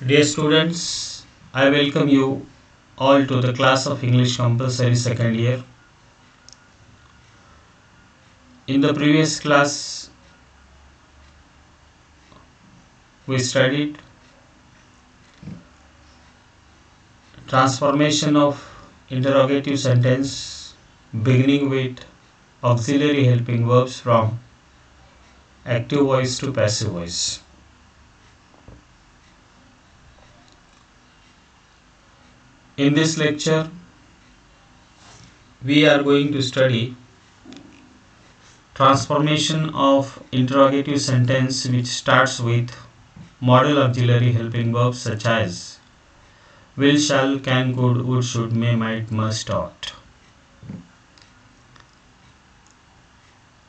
Dear students, I welcome you all to the class of English Compulsory second year. In the previous class, we studied transformation of interrogative sentence beginning with auxiliary helping verbs from active voice to passive voice. In this lecture, we are going to study transformation of interrogative sentence which starts with modal auxiliary helping verbs such as will, shall, can, could, would, should, may, might, must, ought.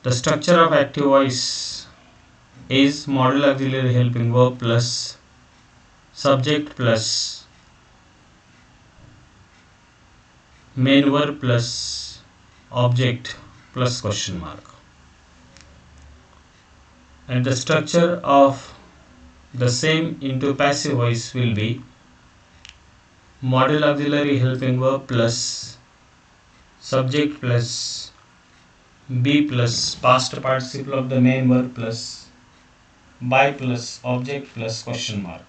The structure of active voice is modal auxiliary helping verb plus subject plus main verb plus object plus question mark. And the structure of the same into passive voice will be modal auxiliary helping verb plus subject plus be plus past participle of the main verb plus by plus object plus question mark.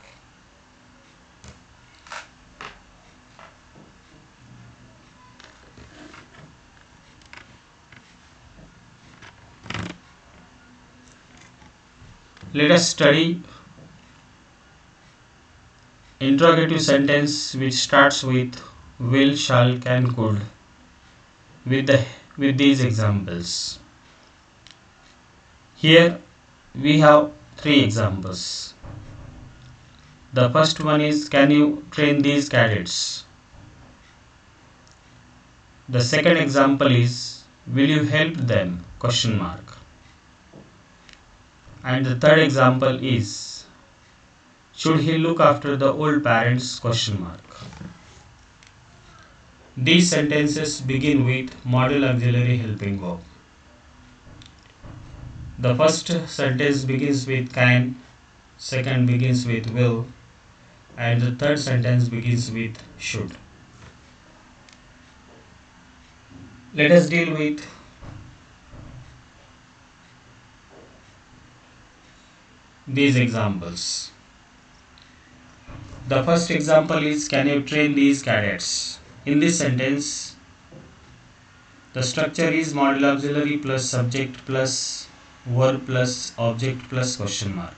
Let us study interrogative sentence which starts with will, shall, can, could with these examples. Here we have three examples. The first one is, can you train these cadets? The second example is, will you help them? Question mark. And the third example is, should he look after the old parents? Question mark. These sentences begin with modal auxiliary helping verb. The first sentence begins with can, second begins with will, and the third sentence begins with should. Let us deal with these examples. The first example is, can you train these cadets? In this sentence, the structure is modal auxiliary plus subject plus verb plus object plus question mark.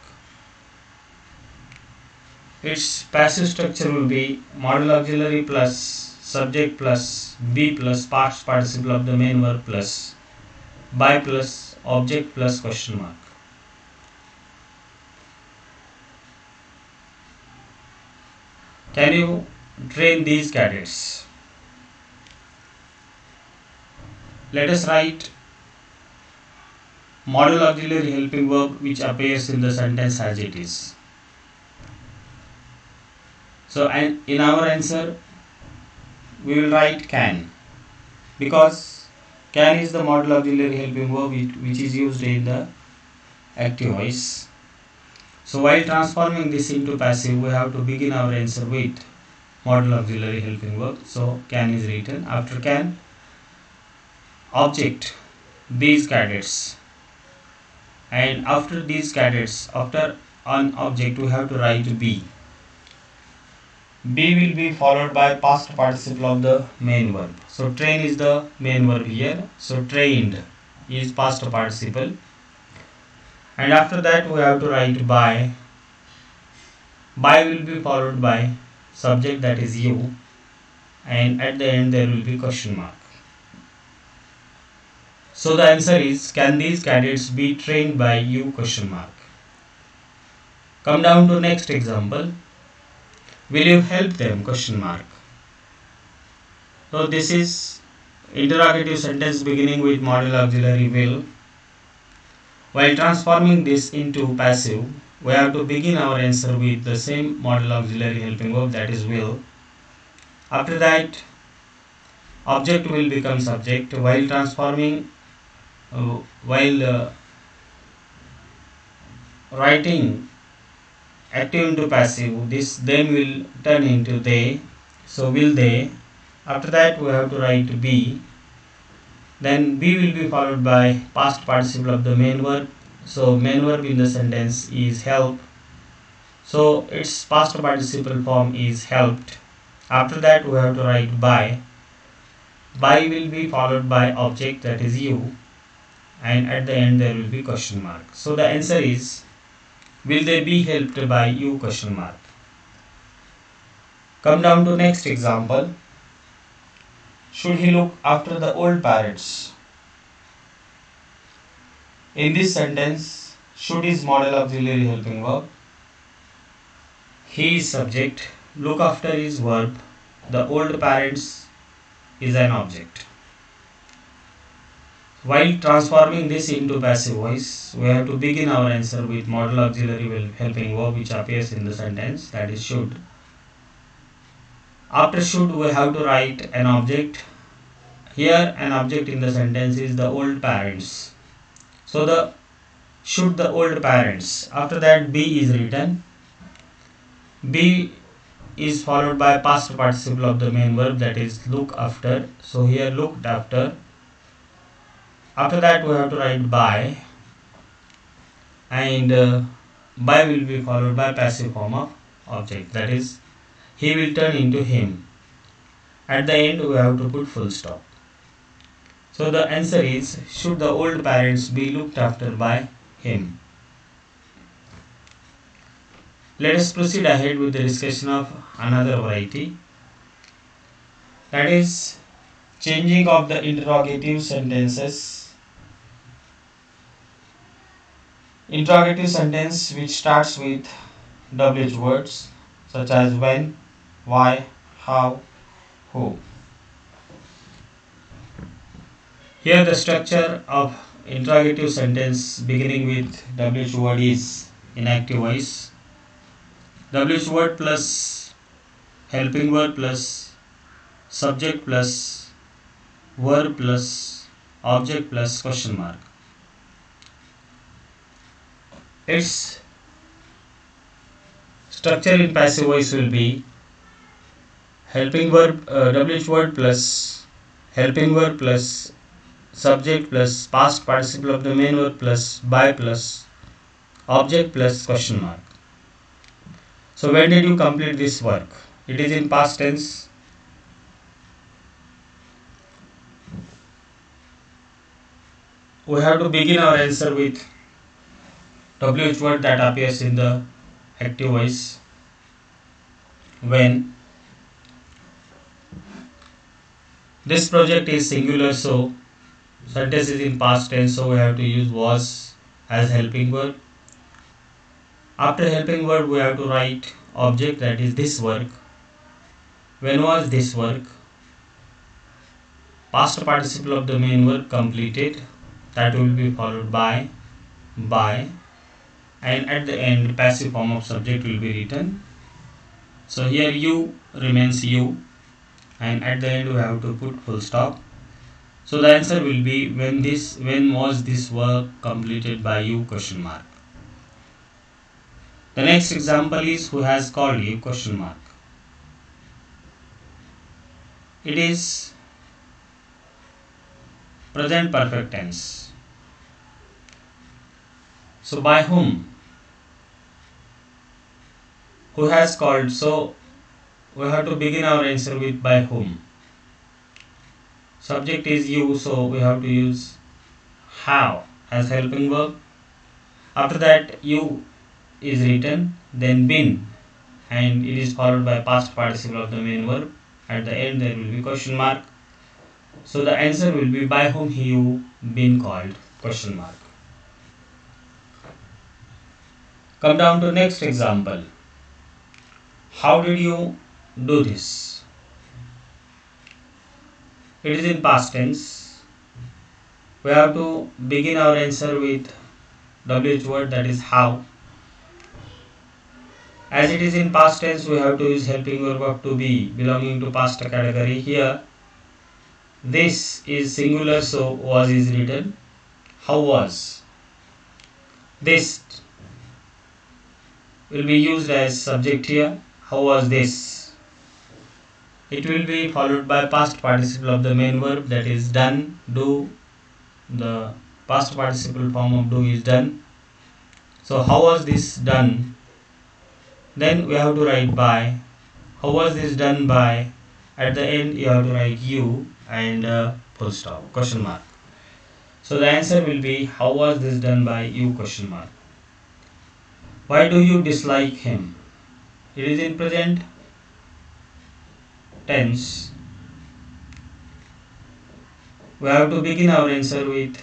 Its passive structure will be modal auxiliary plus subject plus be plus past participle of the main verb plus by plus object plus question mark. Can you train these cadets? Let us write modal auxiliary helping verb which appears in the sentence as it is. So, and in our answer we will write can, because can is the modal auxiliary helping verb which is used in the active voice. So while transforming this into passive, we have to begin our answer with modal auxiliary helping verb. So can is written. After can, object, these cadets, and after these cadets, after an object, we have to write be. Be will be followed by past participle of the main verb. So train is the main verb here. So trained is past participle. And after that we have to write by. By will be followed by subject, that is you, and at the end there will be question mark. So the answer is, can these cadets be trained by you? Question mark. Come down to next example. Will you help them? Question mark. So this is interrogative sentence beginning with modal auxiliary will. While transforming this into passive, we have to begin our answer with the same modal auxiliary helping verb, that is will. After that, object will become subject. While transforming, writing active into passive, this them will turn into they. So will they. After that we have to write be. Then be will be followed by past participle of the main verb. So main verb in the sentence is help. So its past participle form is helped. After that we have to write by. By will be followed by object, that is you, and at the end there will be question mark. So the answer is, will they be helped by you, question mark. Come down to next example. Should he look after the old parrots? In this sentence, should is model auxiliary helping verb. He is subject. Look after is verb. The old parents is an object. While transforming this into passive voice, we have to begin our answer with model auxiliary helping verb which appears in the sentence, that is should. After should we have to write an object. Here an object in the sentence is the old parents. So the should the old parents. After that be is written. Be is followed by past participle of the main verb, that is look after. So here looked after. After that we have to write by, and by will be followed by passive form of object, that is he will turn into him. At the end we have to put full stop. So the answer is, should the old parents be looked after by him. Let us proceed ahead with the discussion of another variety, that is changing of the interrogative sentences. Interrogative sentence which starts with WH words such as when, why, how, who. Here the structure of interrogative sentence beginning with WH word is in active voice. WH word plus helping verb plus subject plus verb plus object plus question mark. Its structure in passive voice will be helping verb, WH word plus helping verb plus subject plus past participle of the main verb plus by plus object plus question mark. So when did you complete this work? It is in past tense. We have to begin our answer with WH word that appears in the active voice. When. This project is singular, so sentence is in past tense, so we have to use was as helping verb. After helping verb we have to write object, that is this work. When was this work? Past participle of the main verb completed, that will be followed by, and at the end passive form of subject will be written. So here you remains you, and at the end we have to put full stop. So the answer will be, when was this work completed by you, question mark. The next example is who has called you, question mark. It is present perfect tense. So by whom? Who has called? So we have to begin our answer with by whom. Subject is you, so we have to use how as helping verb. After that you is written, then been, and it is followed by past participle of the main verb. At the end there will be question mark. So the answer will be, by whom you been called, question mark. Come down to next example. How did you do this? It is in past tense. We have to begin our answer with WH word, that is how. As it is in past tense, we have to use helping verb of to be belonging to past category. Here this is singular, so was is written. How was? This will be used as subject here. How was this? It will be followed by past participle of the main verb, that is done, do. The past participle form of do is done. So how was this done? Then we have to write by. How was this done by? At the end you have to write you and full stop, question mark. So the answer will be how was this done by you, question mark. Why do you dislike him? It is in present tense. We have to begin our answer with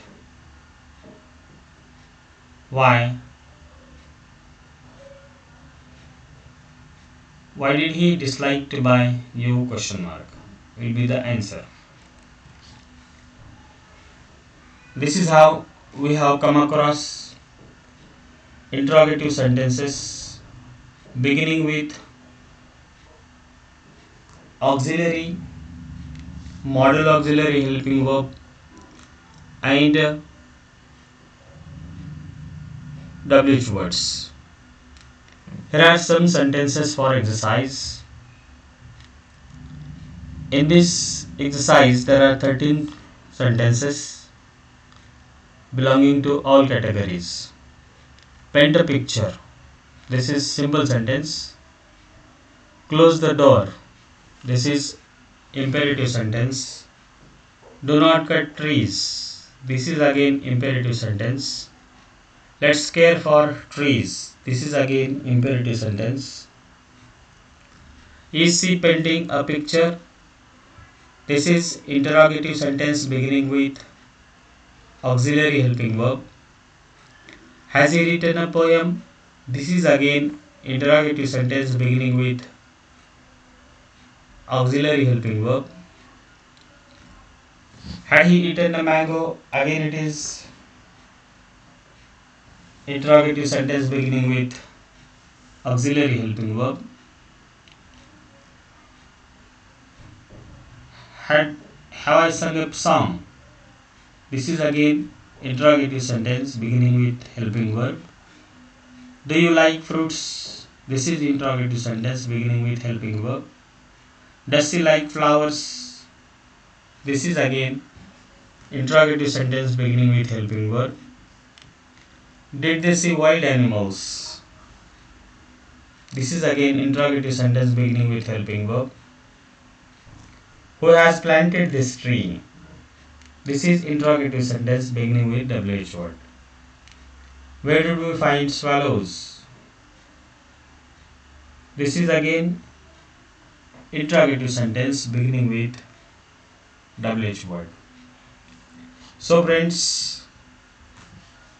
why. Why did he dislike to buy you, question mark, will be the answer. This is how we have come across interrogative sentences beginning with auxiliary, modal auxiliary helping verb and WH words. Here are some sentences for exercise. In this exercise there are 13 sentences belonging to all categories. Paint a picture. This is simple sentence. Close the door. This is imperative sentence. Do not cut trees. This is again imperative sentence. Let's care for trees. This is again imperative sentence. Is she painting a picture? This is interrogative sentence beginning with auxiliary helping verb. Has he written a poem? This is again interrogative sentence beginning with auxiliary helping verb. Had he eaten a mango? Again it is interrogative sentence beginning with auxiliary helping verb. Have I sung a song? This is again interrogative sentence beginning with helping verb. Do you like fruits? This is interrogative sentence beginning with helping verb. Does she like flowers? This is again interrogative sentence beginning with helping verb. Did they see wild animals? This is again interrogative sentence beginning with helping verb. Who has planted this tree? This is interrogative sentence beginning with WH word. Where did we find swallows? This is again interrogative sentence beginning with WH word. So friends,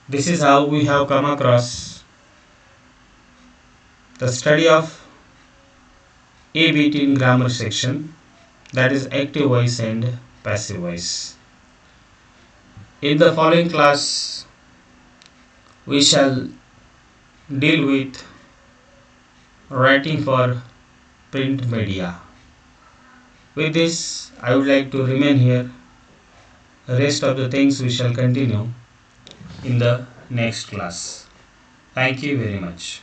this is how we have come across the study of A-B in grammar section, that is active voice and passive voice. In the following class, we shall deal with writing for print media. With this, I would like to remain here. The rest of the things we shall continue in the next class. Thank you very much.